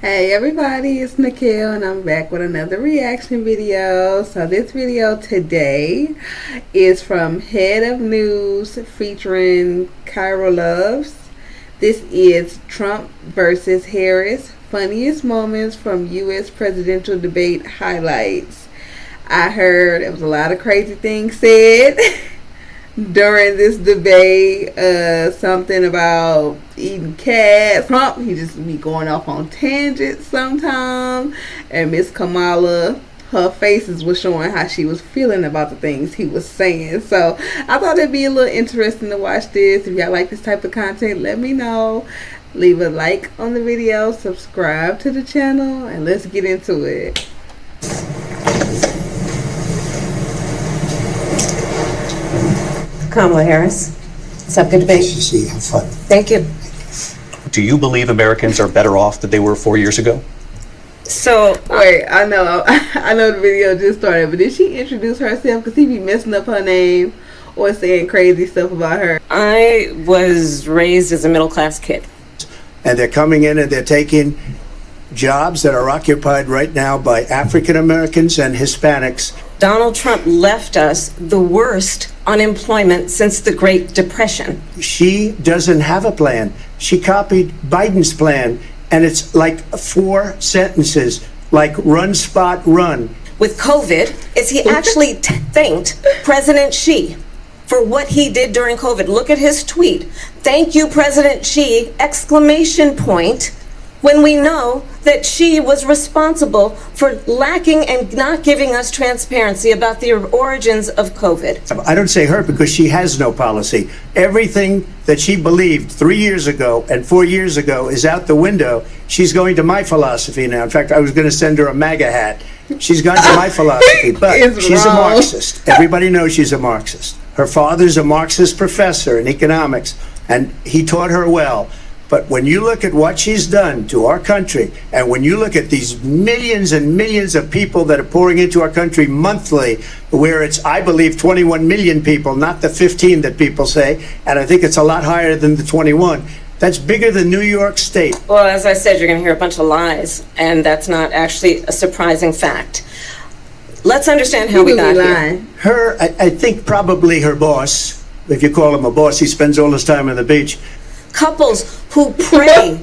Hey everybody, it's Nikhil and I'm back with another reaction video. So this video today is from Head of News featuring Cairo Loves. This is Trump versus Harris, funniest moments from U.S. presidential debate highlights. I heard there was a lot of crazy things said during this debate, something about eating cats. Trump, he just be going off on tangents sometimes. And Miss Kamala, her faces was showing how she was feeling about the things he was saying. So I thought it'd be a little interesting to watch this. If y'all like this type of content, let me know. Leave a like on the video, subscribe to the channel, and let's get into it. Kamala Harris. Let's have a good debate. Nice to see you. Have fun. Thank you. Do you believe Americans are better off than they were 4 years ago? So, wait, I know the video just started, but did she introduce herself? Because he be messing up her name or saying crazy stuff about her. I was raised as a middle-class kid. And they're coming in and they're taking jobs that are occupied right now by African Americans and Hispanics. Donald Trump left us the worst unemployment since the Great Depression. She doesn't have a plan. She copied Biden's plan, and it's like 4 sentences, like run, spot, run. With COVID, is he actually thanked President Xi for what he did during COVID? Look at his tweet. Thank you, President Xi, exclamation point. When we know that she was responsible for lacking and not giving us transparency about the origins of COVID. I don't say her because she has no policy. Everything that she believed 3 years ago and 4 years ago is out the window. She's going to my philosophy now. In fact, I was going to send her a MAGA hat. She's gone to my philosophy, but she's a Marxist. Everybody knows she's a Marxist. Her father's a Marxist professor in economics, and he taught her well. But when you look at what she's done to our country, and when you look at these millions and millions of people that are pouring into our country monthly, where it's, I believe, 21 million people, not the 15 that people say, and I think it's a lot higher than the 21. That's bigger than New York State. Well, as I said, you're going to hear a bunch of lies, and that's not actually a surprising fact. Let's understand how we got here. I think probably her boss, if you call him a boss, he spends all his time on the beach. Couples who pray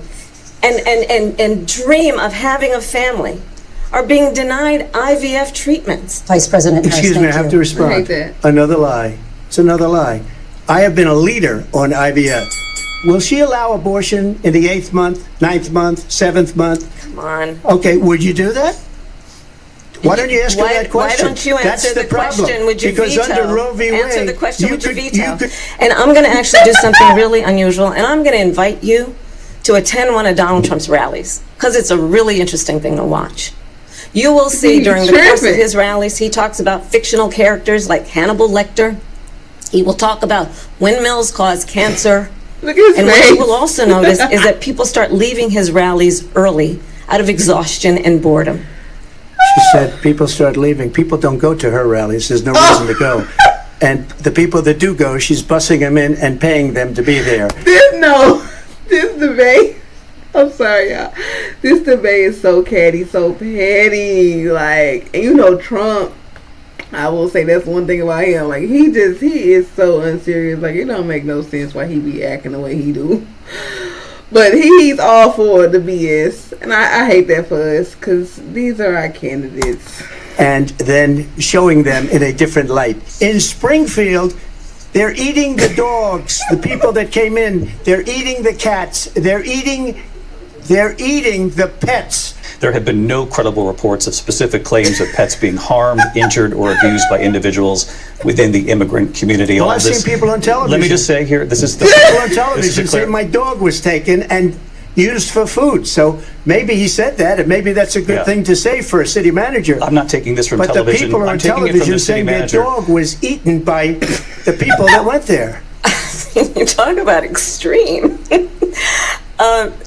and dream of having a family are being denied IVF treatments. Vice President Harris, excuse me, I have to respond. I hate that. Another lie. It's another lie. I have been a leader on IVF. Will she allow abortion in the 8th month, 9th month, 7th month? Come on. Okay, would you do that? Why don't you ask her that question? Why don't you answer the question? Would you because veto? Under Roe v. Wade, answer the question. Would you veto? could, and I'm going to actually do something really unusual, and I'm going to invite you to attend one of Donald Trump's rallies because it's a really interesting thing to watch. You will see during the course of his rallies, he talks about fictional characters like Hannibal Lecter. He will talk about windmills cause cancer. Look at his And face. what you will also notice is that people start leaving his rallies early out of exhaustion and boredom. She said people start leaving. People don't go to her rallies. There's no reason to go. And the people that do go, she's bussing them in and paying them to be there. This debate, I'm sorry, y'all. This debate is so catty, so petty. Like, and you know, Trump, I will say that's one thing about him. Like, he is so unserious. Like, it don't make no sense why he be acting the way he do. But he's all for the BS. And I hate that for us because these are our candidates. And then showing them in a different light. In Springfield, they're eating the dogs, the people that came in. They're eating the cats. They're eating the pets. There have been no credible reports of specific claims of pets being harmed, injured, or abused by individuals within the immigrant community. Well, I've seen people on television. Let me just say here, this is the people on television say my dog was taken and used for food. So maybe he said that, and maybe that's a good thing to say for a city manager. I'm not taking this from but television. The people I'm on taking television it from the city saying manager. their dog was eaten by the people that went there. You talk about extreme.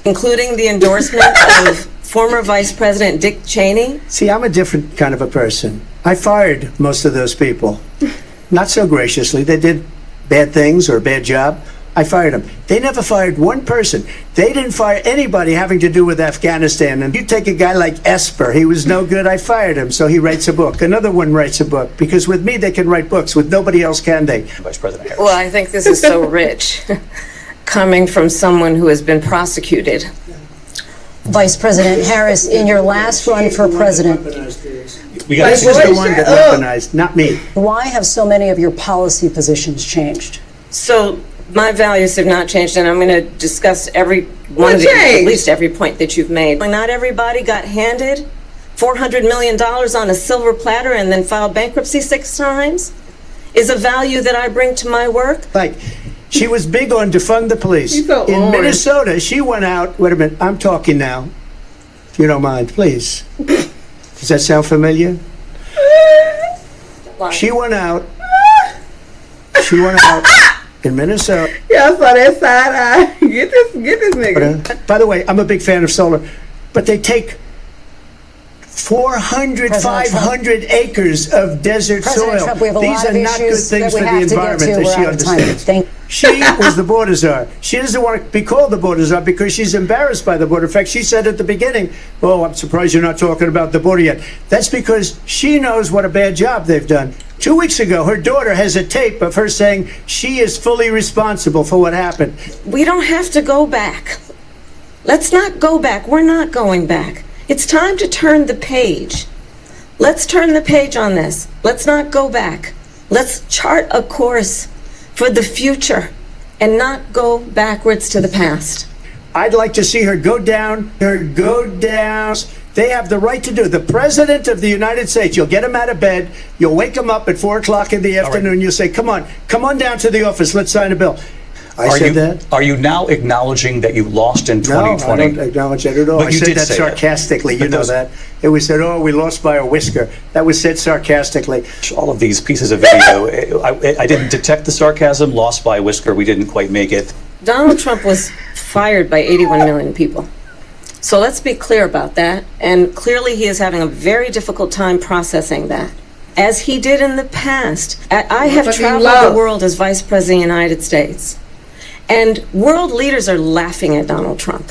Including the endorsement of former Vice President Dick Cheney. See, I'm a different kind of a person. I fired most of those people. Not so graciously. They did bad things or a bad job. I fired him. They never fired one person. They didn't fire anybody having to do with Afghanistan. And you take a guy like Esper, he was no good. I fired him, so he writes a book. Another one writes a book, because with me they can write books. With nobody else can they? Vice President Harris. Well, I think this is so rich, coming from someone who has been prosecuted. Vice President Harris, in your last run for president, We got This is the one that weaponized, not me. why have so many of your policy positions changed? So my values have not changed, and I'm going to discuss every one of the, at least every point that you've made. Not everybody got handed $400 million on a silver platter and then filed bankruptcy 6 times is a value that I bring to my work. Like, she was big on defund the police. He's so In orange. Minnesota, she went out, wait a minute, I'm talking now, if you don't mind, please. Does that sound familiar? She went out in Minnesota. Yeah, I saw that side eye. Get this nigga. By the way, I'm a big fan of solar, but they take 400, President 500 acres of desert President soil. Trump, we have a These lot of are not good issues things that for we the have to get environment, to. that We're she out of time. understands. Thank She was the border czar. She doesn't want to be called the border czar because she's embarrassed by the border. In fact, she said at the beginning, "Oh, I'm surprised you're not talking about the border yet." That's because she knows what a bad job they've done. 2 weeks ago, her daughter has a tape of her saying she is fully responsible for what happened. We don't have to go back. Let's not go back. We're not going back. It's time to turn the page. Let's turn the page on this. Let's not go back. Let's chart a course for the future and not go backwards to the past. I'd like to see her go down. They have the right to do it. The President of the United States, you'll get him out of bed. You'll wake him up at 4 o'clock in the afternoon. You'll say, come on down to the office. Let's sign a bill. I said that. Are you now acknowledging that you lost in 2020? No, I don't acknowledge that at all. But I you said did that say that. sarcastically. But You know those- that. It was said, oh, we lost by a whisker. That was said sarcastically. All of these pieces of video, I didn't detect the sarcasm. Lost by a whisker. We didn't quite make it. Donald Trump was fired by 81 million people. So let's be clear about that. And clearly he is having a very difficult time processing that, as he did in the past. I have But he traveled lost. the world as Vice President of the United States. And world leaders are laughing at Donald Trump.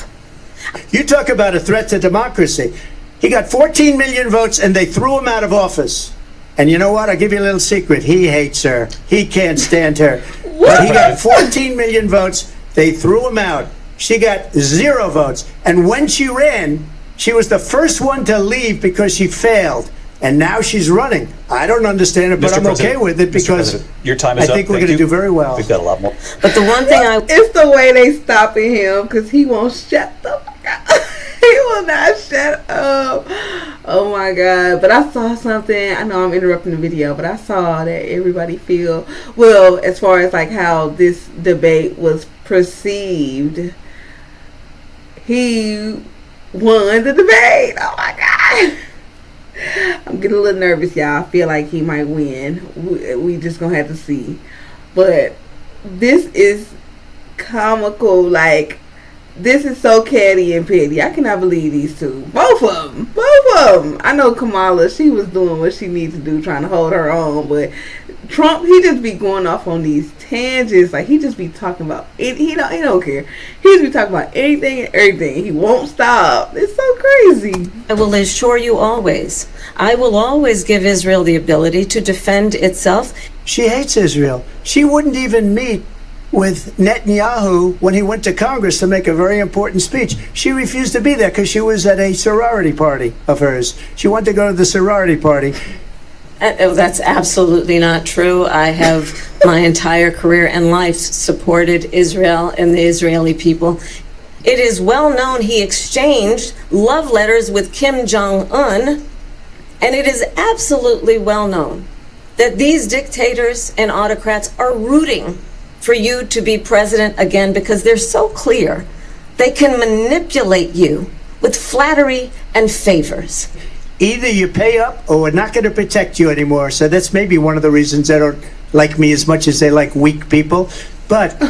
You talk about a threat to democracy. He got 14 million votes and they threw him out of office. And you know what? I'll give you a little secret. He hates her. He can't stand her. But he got 14 million votes. They threw him out. She got 0 votes. And when she ran, she was the first one to leave because she failed. And now she's running. I don't understand it, but Mr. I'm okay President, with it Mr. because President, your time is I think up. we're Thank going to you. do very well. We've got a lot more. But the one thing It's the way they stopping him because he won't shut the fuck up. He will not shut up. Oh my God. But I saw something. I know I'm interrupting the video, but I saw that everybody feel, well, as far as like how this debate was perceived, he won the debate. Oh my God. I'm getting a little nervous, y'all. I feel like he might win. We just gonna have to see. But this is comical. Like, this is so catty and petty. I cannot believe these two. Both of them. I know Kamala, she was doing what she needs to do, trying to hold her own. But Trump, he just be going off on these tangents. Like, he just be talking about it. He don't care. He just be talking about anything and everything. He won't stop. It's so crazy. I will assure you always, I will always give Israel the ability to defend itself. She hates Israel. She wouldn't even meet with Netanyahu when he went to Congress to make a very important speech. She refused to be there because she was at a sorority party of hers. She wanted to go to the sorority party. That's absolutely not true. I have my entire career and life supported Israel and the Israeli people. It is well known he exchanged love letters with Kim Jong-un, and it is absolutely well known that these dictators and autocrats are rooting for you to be president again because they're so clear they can manipulate you with flattery and favors. Either you pay up or we're not going to protect you anymore. So that's maybe one of the reasons they don't like me as much as they like weak people. But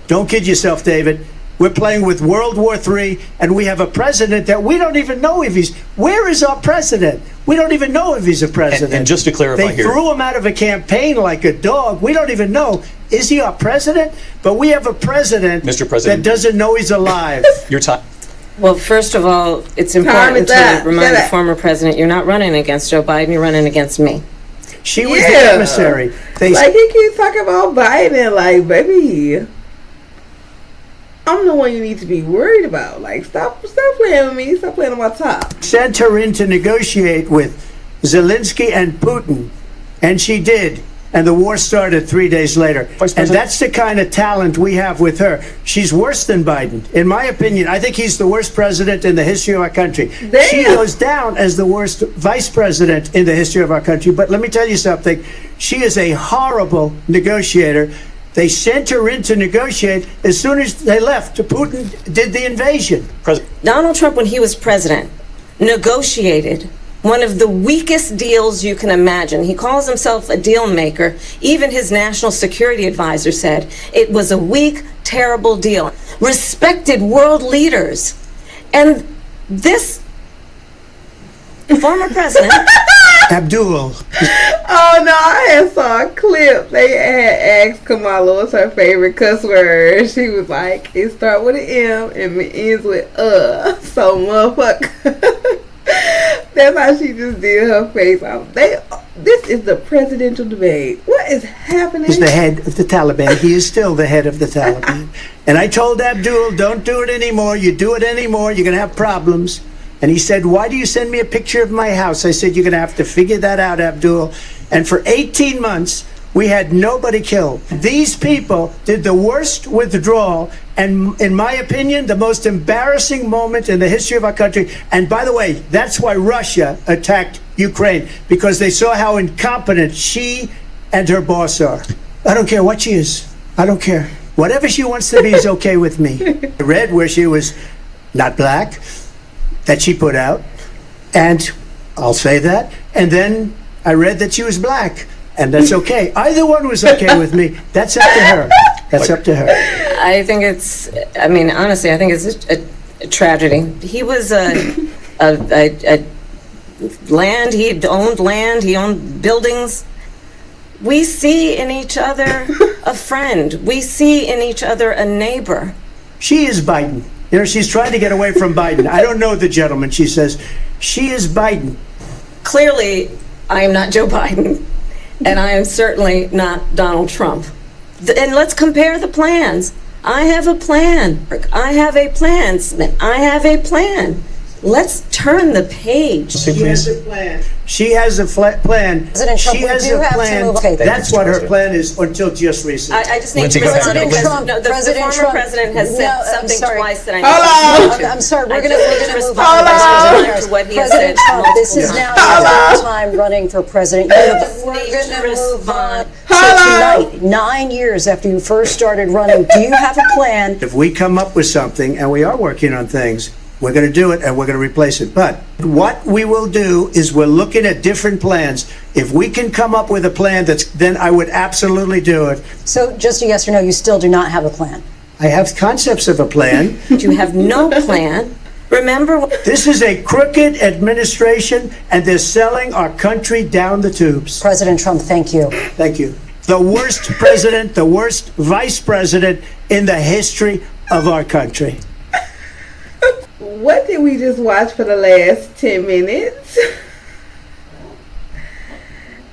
don't kid yourself, David. We're playing with World War III, and we have a president that we don't even know if he's... Where is our president? We don't even know if he's a president. And just to clarify they here... They threw him out of a campaign like a dog. We don't even know. Is he our president? But we have a president, Mr. President, that doesn't know he's alive. Your time... Well, first of all, it's important to remind the former president you're not running against Joe Biden, you're running against me. She was the emissary. Like, he keeps talking about Biden, like, baby... I'm the one you need to be worried about. Like, stop playing with me. Stop playing on my top. Sent her in to negotiate with Zelensky and Putin, and she did. And the war started 3 days later. And that's the kind of talent we have with her. She's worse than Biden. In my opinion, I think he's the worst president in the history of our country. Damn. She goes down as the worst vice president in the history of our country. But let me tell you something. She is a horrible negotiator. They sent her in to negotiate. As soon as they left, Putin did the invasion. Donald Trump, when he was president, negotiated one of the weakest deals you can imagine. He calls himself a deal maker. Even his national security advisor said it was a weak, terrible deal. Respected world leaders. And this former president... Abdul. Oh no, I had saw a clip. They had asked Kamala what's her favorite cuss word. She was like, it starts with an M and it ends with so motherfucker. That's how she just did her face. This is the presidential debate. What is happening? He's the head of the Taliban. He is still the head of the Taliban. And I told Abdul, don't do it anymore. You do it anymore, you're going to have problems. And he said, why do you send me a picture of my house? I said, you're going to have to figure that out, Abdul. And for 18 months, we had nobody killed. These people did the worst withdrawal, and in my opinion, the most embarrassing moment in the history of our country. And by the way, that's why Russia attacked Ukraine, because they saw how incompetent she and her boss are. I don't care what she is. I don't care. Whatever she wants to be is okay with me. I read where she was not black, that she put out, and I'll say that. And then I read that she was black, and that's okay. Either one was okay with me. That's up to her. That's up to her. I think it's, I mean, honestly, I think it's a tragedy. He was land, he owned buildings. We see in each other a friend. We see in each other a neighbor. She is Biden. You know, she's trying to get away from Biden. I don't know the gentleman, she says. She is Biden. Clearly, I am not Joe Biden, and I am certainly not Donald Trump. And let's compare the plans. I have a plan. I have a plan, Smith. I have a plan. Let's turn the page. She has a plan. She has a plan. President Trump, she has a plan. Okay, that's what her plan is until just recently. I just need to respond because the former president has said something twice that I need to. I'm sorry. We're going to move on to what he has said. President Trump, this is now your third time running for president. We're going to move on. So tonight, 9 years after you first started running, do you have a plan? If we come up with something, and we are working on things, we're going to do it, and we're going to replace it. But what we will do is we're looking at different plans. If we can come up with a plan then I would absolutely do it. So just a yes or no, you still do not have a plan? I have concepts of a plan. You have no plan. Remember, this is a crooked administration, and they're selling our country down the tubes. President Trump, thank you. Thank you. The worst president, the worst vice president in the history of our country. What did we just watch for the last 10 minutes?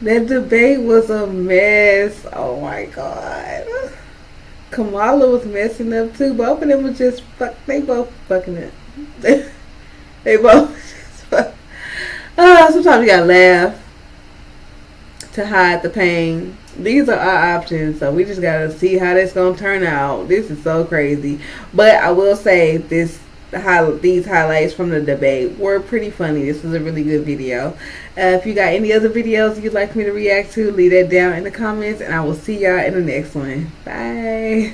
That debate was a mess. Oh my God. Kamala was messing up too. Both of them were just they both fucking it. They both just fuck. Sometimes you gotta laugh to hide the pain. These are our options, so we just gotta see how this gonna turn out. This is so crazy. But I will say these highlights from the debate were pretty funny. This was a really good video. If you got any other videos you'd like me to react to, leave that down in the comments, and I will see y'all in the next one. Bye.